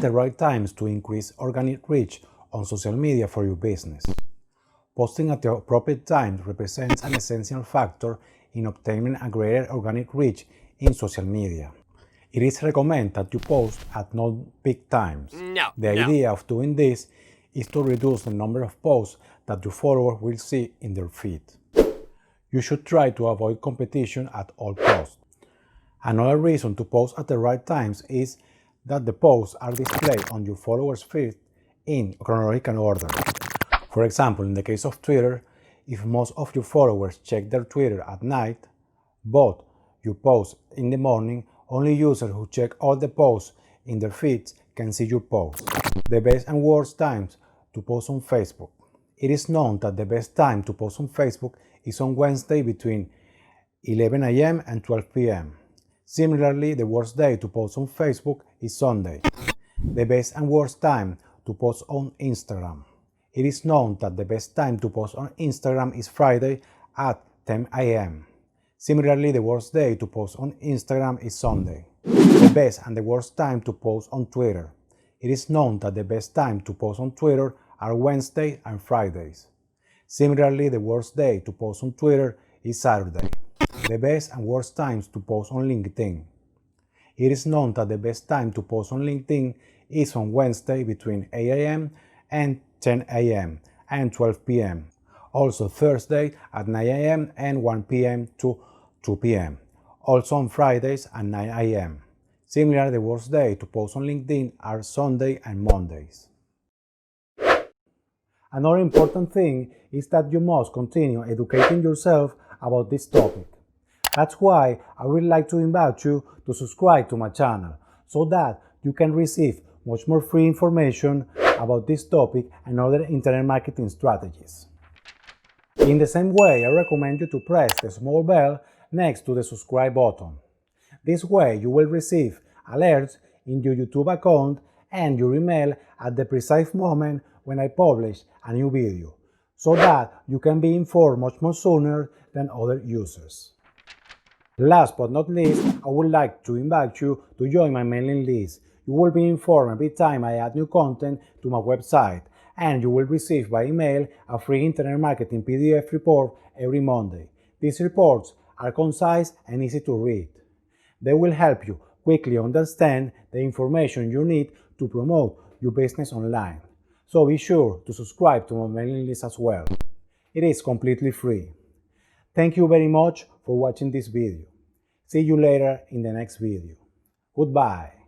the right times to increase organic reach on social media for your business. Posting at the appropriate time represents an essential factor in obtaining a greater organic reach in social media. It is recommended that you post at non-peak times. The idea of doing this is to reduce the number of posts that your followers will see in their feed. You should try to avoid competition at all costs. Another reason to post at the right times is that the posts are displayed on your followers' feed in chronological order. For example, in the case of Twitter, if most of your followers check their Twitter at night, but you post in the morning, only users who check all the posts in their feeds can see your posts. The best and worst times to post on Facebook. It is known that the best time to post on Facebook is on Wednesday between 11 a.m. and 12 p.m. Similarly, the worst day to post on Facebook is Sunday. The best and worst time to post on Instagram. It is known that the best time to post on Instagram is Friday at 10 a.m. Similarly, the worst day to post on Instagram is Sunday. The best and the worst time to post on Twitter. It is known that the best time to post on Twitter are Wednesday and Fridays. Similarly, the worst day to post on Twitter is Saturday. The best and worst times to post on LinkedIn. It is known that the best time to post on LinkedIn is on Wednesday between 8 a.m. and 10 a.m. and 12 p.m. Also Thursday at 9 a.m. and 1 p.m. to 2 p.m. Also on Fridays at 9 a.m. Similarly, the worst day to post on LinkedIn are Sunday and Mondays. Another important thing is that you must continue educating yourself about this topic. That's why I would like to invite you to subscribe to my channel so that you can receive much more free information about this topic and other internet marketing strategies. In the same way, I recommend you to press the small bell next to the subscribe button. This way you will receive alerts in your YouTube account and your email at the precise moment when I publish a new video, so that you can be informed much more sooner than other users. Last but not least, I would like to invite you to join my mailing list. You will be informed every time I add new content to my website, and you will receive by email a free internet marketing PDF report every Monday. These reports are concise and easy to read. They will help you quickly understand the information you need to promote your business online. So be sure to subscribe to my mailing list as well. It is completely free. Thank you very much for watching this video. See you later in the next video. Goodbye.